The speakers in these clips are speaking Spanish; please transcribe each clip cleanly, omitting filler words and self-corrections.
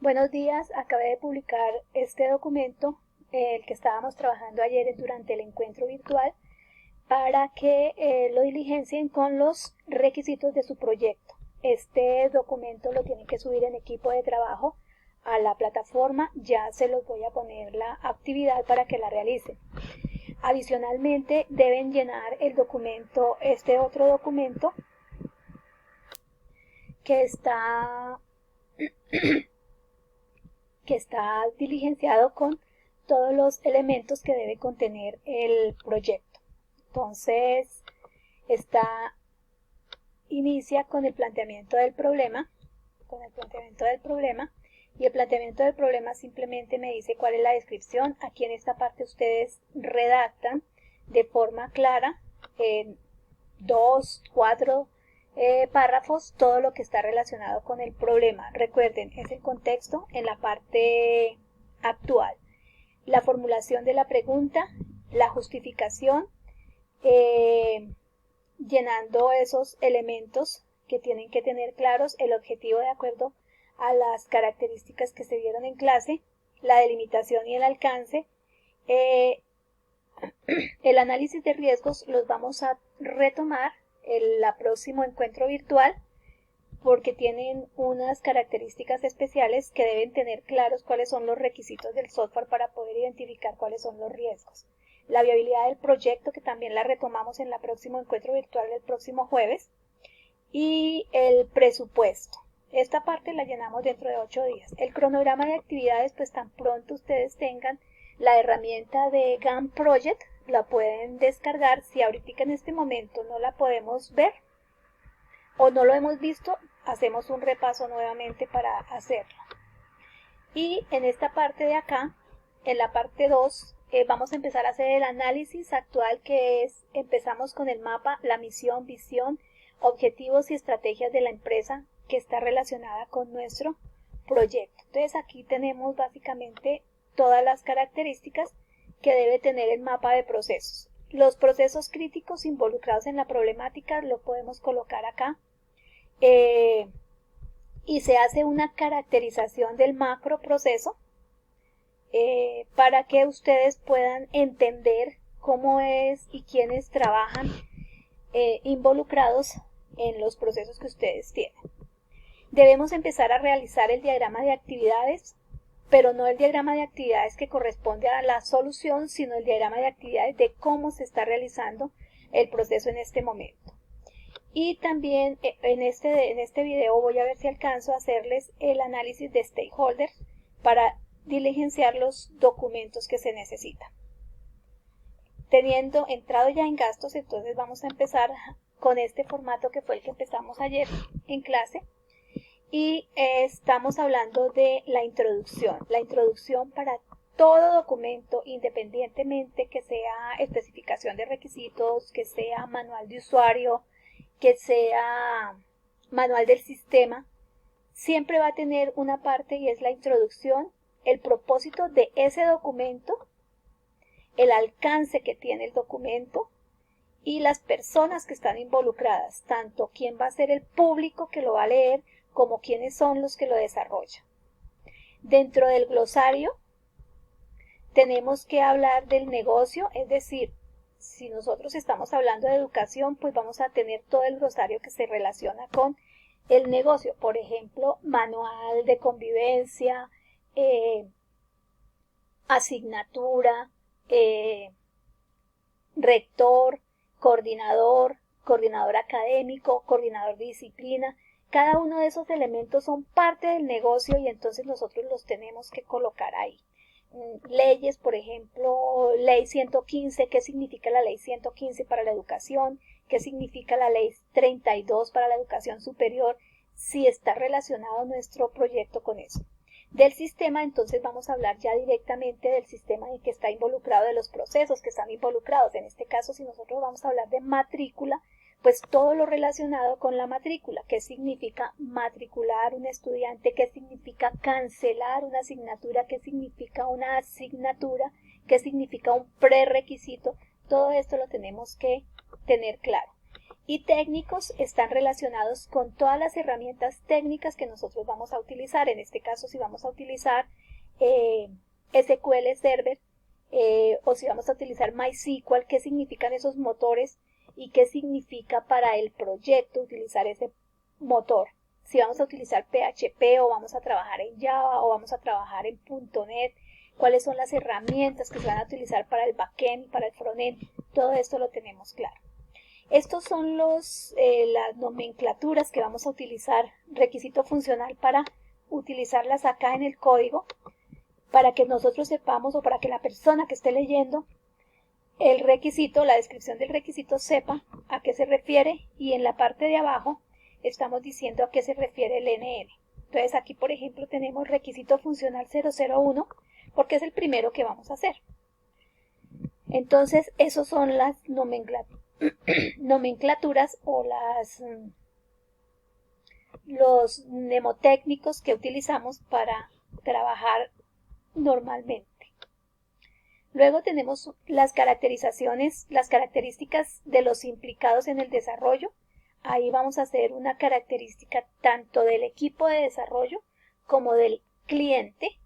Buenos días, acabé de publicar este documento, el que estábamos trabajando ayer durante el encuentro virtual, para que lo diligencien con los requisitos de su proyecto. Este documento lo tienen que subir en equipo de trabajo a la plataforma, ya se los voy a poner la actividad para que la realicen. Adicionalmente deben llenar el documento, este otro documento que está diligenciado con todos los elementos que debe contener el proyecto. Entonces, inicia con el planteamiento del problema, y el planteamiento del problema simplemente me dice cuál es la descripción. Aquí en esta parte ustedes redactan de forma clara, en 2, 4 párrafos, todo lo que está relacionado con el problema. Recuerden, es el contexto en la parte actual. La formulación de la pregunta, la justificación, llenando esos elementos que tienen que tener claros, el objetivo de acuerdo a las características que se dieron en clase, la delimitación y el alcance. El análisis de riesgos los vamos a retomar el próximo encuentro virtual, porque tienen unas características especiales que deben tener claros cuáles son los requisitos del software para poder identificar cuáles son los riesgos. La viabilidad del proyecto, que también la retomamos en el próximo encuentro virtual del próximo jueves, y el presupuesto. Esta parte la llenamos dentro de 8 días. El cronograma de actividades, pues tan pronto ustedes tengan la herramienta de Gantt Project, la pueden descargar. Si ahorita en este momento no la podemos ver o no lo hemos visto, hacemos un repaso nuevamente para hacerlo. Y en esta parte de acá, en la parte 2, vamos a empezar a hacer el análisis actual, que es, empezamos con el mapa, la misión, visión, objetivos y estrategias de la empresa que está relacionada con nuestro proyecto. Entonces aquí tenemos básicamente todas las características que debe tener el mapa de procesos. Los procesos críticos involucrados en la problemática lo podemos colocar acá. Y se hace una caracterización del macro proceso para que ustedes puedan entender cómo es y quiénes trabajan involucrados en los procesos que ustedes tienen. Debemos empezar a realizar el diagrama de actividades, pero no el diagrama de actividades que corresponde a la solución, sino el diagrama de actividades de cómo se está realizando el proceso en este momento. Y también en este video voy a ver si alcanzo a hacerles el análisis de stakeholders para diligenciar los documentos que se necesitan. Teniendo entrado ya en gastos, entonces vamos a empezar con este formato que fue el que empezamos ayer en clase. Y estamos hablando de la introducción para todo documento, independientemente que sea especificación de requisitos, que sea manual de usuario, que sea manual del sistema, siempre va a tener una parte, y es la introducción, el propósito de ese documento, el alcance que tiene el documento y las personas que están involucradas, tanto quién va a ser el público que lo va a leer como quiénes son los que lo desarrollan. Dentro del glosario tenemos que hablar del negocio, es decir, si nosotros estamos hablando de educación, pues vamos a tener todo el glosario que se relaciona con el negocio. Por ejemplo, manual de convivencia, asignatura, rector, coordinador académico, coordinador de disciplina. Cada uno de esos elementos son parte del negocio y entonces nosotros los tenemos que colocar ahí. Leyes, por ejemplo, ley 115, ¿qué significa la ley 115 para la educación? ¿Qué significa la ley 32 para la educación superior? Si está relacionado nuestro proyecto con eso. Del sistema, entonces vamos a hablar ya directamente del sistema en que está involucrado, de los procesos que están involucrados. En este caso, si nosotros vamos a hablar de matrícula, pues todo lo relacionado con la matrícula. ¿Qué significa matricular un estudiante? ¿Qué significa cancelar una asignatura? ¿Qué significa una asignatura? ¿Qué significa un prerequisito? Todo esto lo tenemos que tener claro. Y técnicos están relacionados con todas las herramientas técnicas que nosotros vamos a utilizar. En este caso, si vamos a utilizar SQL Server o si vamos a utilizar MySQL, qué significan esos motores y qué significa para el proyecto utilizar ese motor. Si vamos a utilizar PHP o vamos a trabajar en Java o vamos a trabajar en .NET, cuáles son las herramientas que se van a utilizar para el backend y para el frontend, todo esto lo tenemos claro. Estos son las nomenclaturas que vamos a utilizar, requisito funcional para utilizarlas acá en el código, para que nosotros sepamos o para que la persona que esté leyendo el requisito, la descripción del requisito sepa a qué se refiere, y en la parte de abajo estamos diciendo a qué se refiere el NN. Entonces aquí por ejemplo tenemos requisito funcional 001 porque es el primero que vamos a hacer. Entonces esos son las nomenclaturas o los mnemotécnicos que utilizamos para trabajar normalmente. Luego tenemos las caracterizaciones, las características de los implicados en el desarrollo. Ahí vamos a hacer una característica tanto del equipo de desarrollo como del cliente,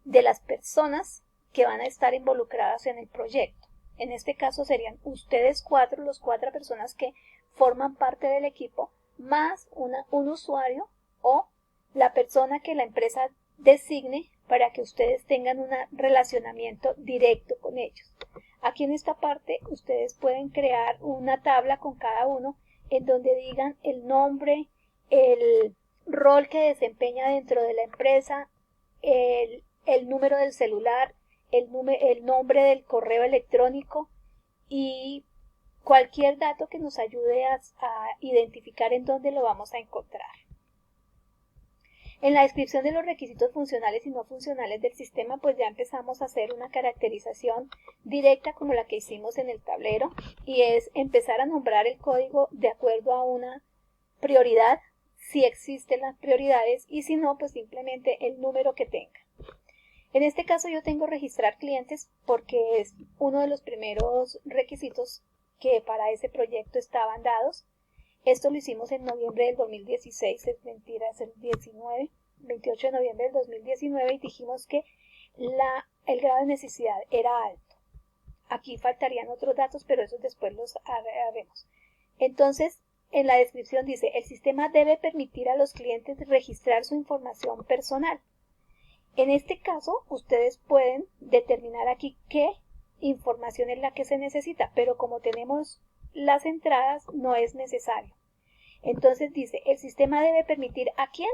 de las personas que van a estar involucradas en el proyecto. En este caso serían ustedes cuatro, las 4 personas que forman parte del equipo, más un usuario o la persona que la empresa designe para que ustedes tengan un relacionamiento directo con ellos. Aquí en esta parte ustedes pueden crear una tabla con cada uno en donde digan el nombre, el rol que desempeña dentro de la empresa, el número del celular, el nombre del correo electrónico y cualquier dato que nos ayude a identificar en dónde lo vamos a encontrar. En la descripción de los requisitos funcionales y no funcionales del sistema, pues ya empezamos a hacer una caracterización directa como la que hicimos en el tablero, y es empezar a nombrar el código de acuerdo a una prioridad, si existen las prioridades, y si no, pues simplemente el número que tenga. En este caso yo tengo registrar clientes porque es uno de los primeros requisitos que para ese proyecto estaban dados. Esto lo hicimos en noviembre del 2016, es mentira, es el 28 de noviembre del 2019, y dijimos que el grado de necesidad era alto. Aquí faltarían otros datos, pero esos después los haremos. Entonces, en la descripción dice, el sistema debe permitir a los clientes registrar su información personal. En este caso, ustedes pueden determinar aquí qué información es la que se necesita, pero como tenemos las entradas, no es necesario. Entonces dice, el sistema debe permitir ¿a quién?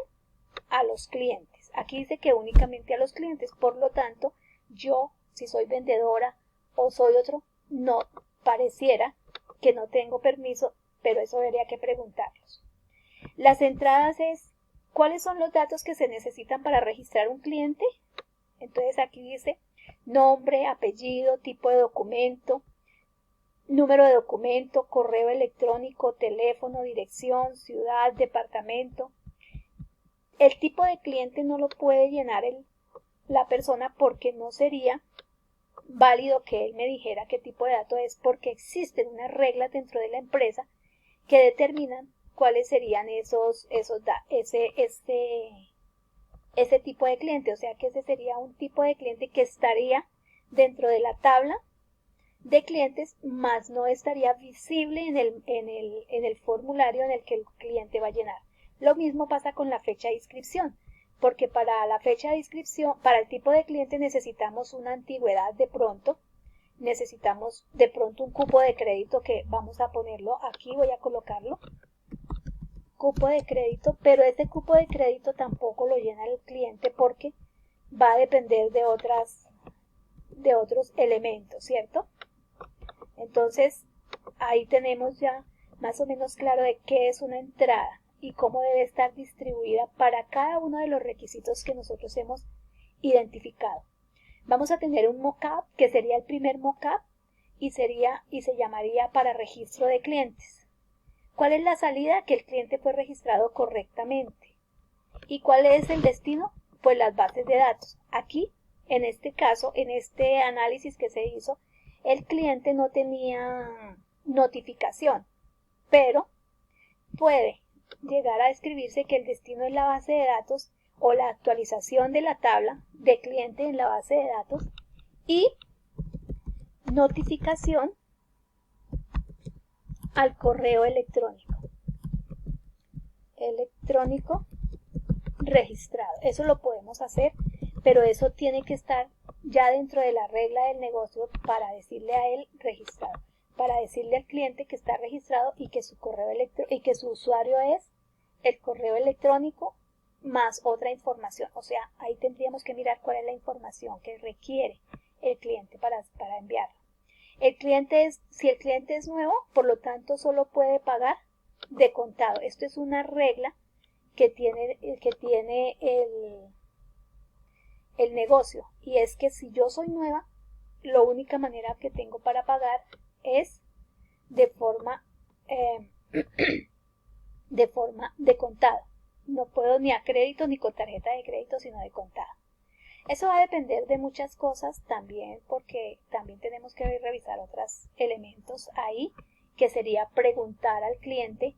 A los clientes. Aquí dice que únicamente a los clientes, por lo tanto, yo, si soy vendedora o soy otro, no pareciera que no tengo permiso, pero eso habría que preguntarlos. Las entradas es, ¿cuáles son los datos que se necesitan para registrar un cliente? Entonces aquí dice nombre, apellido, tipo de documento, número de documento, correo electrónico, teléfono, dirección, ciudad, departamento. El tipo de cliente no lo puede llenar la persona porque no sería válido que él me dijera qué tipo de dato es, porque existen unas reglas dentro de la empresa que determinan cuáles serían ese tipo de cliente. O sea que ese sería un tipo de cliente que estaría dentro de la tabla de clientes, más no estaría visible en el formulario en el que el cliente va a llenar. Lo mismo pasa con la fecha de inscripción, porque para la fecha de inscripción, para el tipo de cliente necesitamos una antigüedad necesitamos de pronto un cupo de crédito que vamos a ponerlo aquí, voy a colocarlo, cupo de crédito, pero este cupo de crédito tampoco lo llena el cliente porque va a depender de otros elementos, ¿cierto? Entonces, ahí tenemos ya más o menos claro de qué es una entrada y cómo debe estar distribuida para cada uno de los requisitos que nosotros hemos identificado. Vamos a tener un mockup que sería el primer mockup y se llamaría para registro de clientes. ¿Cuál es la salida? Que el cliente fue registrado correctamente. ¿Y cuál es el destino? Pues las bases de datos. Aquí, en este caso, en este análisis que se hizo, el cliente no tenía notificación, pero puede llegar a describirse que el destino es la base de datos o la actualización de la tabla de cliente en la base de datos y notificación al correo electrónico registrado. Eso lo podemos hacer, pero eso tiene que estar ya dentro de la regla del negocio para decirle a él registrado, para decirle al cliente que está registrado y que su usuario es el correo electrónico más otra información. O sea, ahí tendríamos que mirar cuál es la información que requiere el cliente para enviarlo. Si el cliente es nuevo, por lo tanto solo puede pagar de contado. Esto es una regla que tiene el negocio, y es que si yo soy nueva, la única manera que tengo para pagar es de forma de contado. No puedo ni a crédito ni con tarjeta de crédito, sino de contado. Eso va a depender de muchas cosas también, porque también tenemos que revisar otros elementos ahí, que sería preguntar al cliente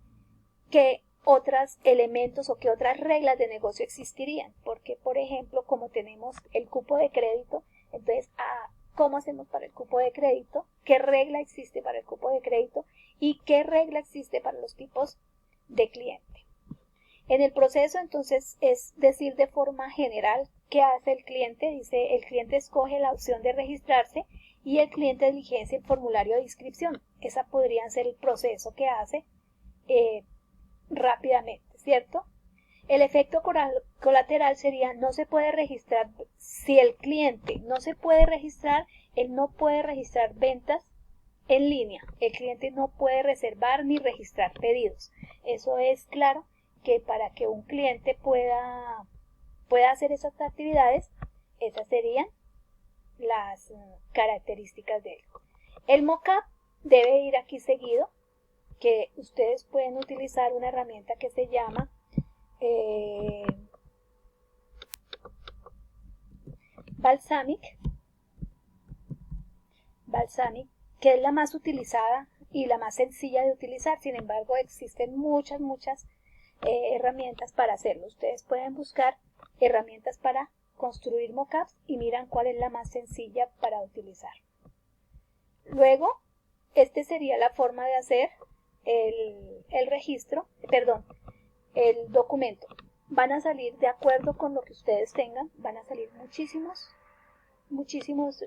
qué otros elementos o qué otras reglas de negocio existirían. Porque, por ejemplo, como tenemos el cupo de crédito, entonces, ¿cómo hacemos para el cupo de crédito? ¿Qué regla existe para el cupo de crédito? ¿Y qué regla existe para los tipos de cliente? En el proceso, entonces, es decir de forma general qué hace el cliente. Dice, el cliente escoge la opción de registrarse y el cliente diligencia el formulario de inscripción. Esa podría ser el proceso que hace rápidamente, ¿cierto? El efecto colateral sería, no se puede registrar, si el cliente no se puede registrar, él no puede registrar ventas en línea. El cliente no puede reservar ni registrar pedidos. Eso es claro, que para que un cliente pueda hacer esas actividades, esas serían las características de él. El mockup debe ir aquí seguido, que ustedes pueden utilizar una herramienta que se llama Balsamiq, que es la más utilizada y la más sencilla de utilizar. Sin embargo, existen muchas herramientas para hacerlo. Ustedes pueden buscar herramientas para construir mockups y miran cuál es la más sencilla para utilizar. Luego, esta sería la forma de hacer el documento. Van a salir, de acuerdo con lo que ustedes tengan, van a salir muchísimos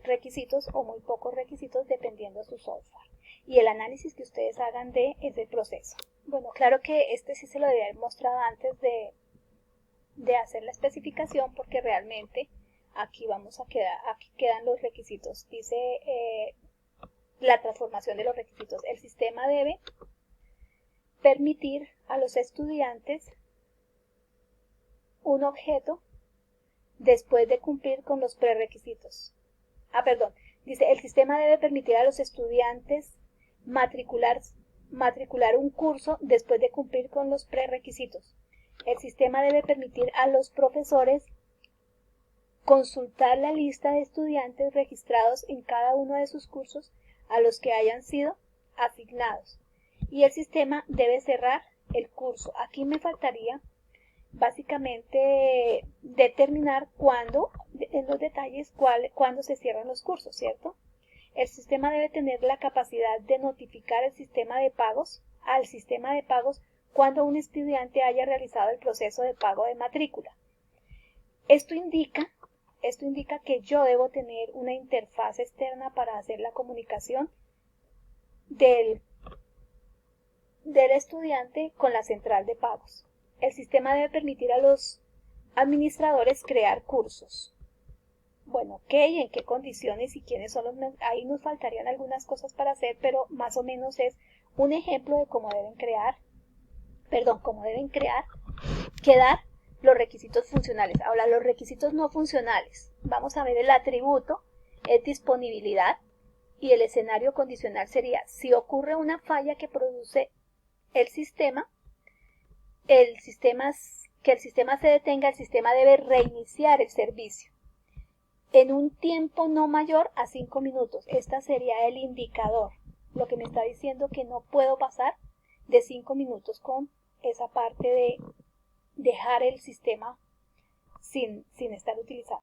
requisitos o muy pocos requisitos dependiendo de su software y el análisis que ustedes hagan de ese proceso. Bueno, claro que este sí se lo debía haber mostrado antes de hacer la especificación, porque realmente aquí quedan los requisitos. Dice la transformación de los requisitos. El sistema debe permitir a los estudiantes un objeto después de cumplir con los prerequisitos. Dice, el sistema debe permitir a los estudiantes matricular un curso después de cumplir con los prerequisitos. El sistema debe permitir a los profesores consultar la lista de estudiantes registrados en cada uno de sus cursos a los que hayan sido asignados. Y el sistema debe cerrar el curso. Aquí me faltaría básicamente determinar en los detalles, cuándo se cierran los cursos, ¿cierto? El sistema debe tener la capacidad de notificar al sistema de pagos cuando un estudiante haya realizado el proceso de pago de matrícula. Esto indica que yo debo tener una interfaz externa para hacer la comunicación del estudiante con la central de pagos. El sistema debe permitir a los administradores crear cursos. Bueno, ¿qué y en qué condiciones y quiénes son los? Ahí nos faltarían algunas cosas para hacer, pero más o menos es un ejemplo de cómo deben quedar los requisitos funcionales. Ahora, los requisitos no funcionales. Vamos a ver el atributo, es disponibilidad, y el escenario condicional sería, si ocurre una falla que produce el sistema se detenga, el sistema debe reiniciar el servicio en un tiempo no mayor a 5 minutos. Este sería el indicador, lo que me está diciendo que no puedo pasar de 5 minutos con esa parte de dejar el sistema sin estar utilizado.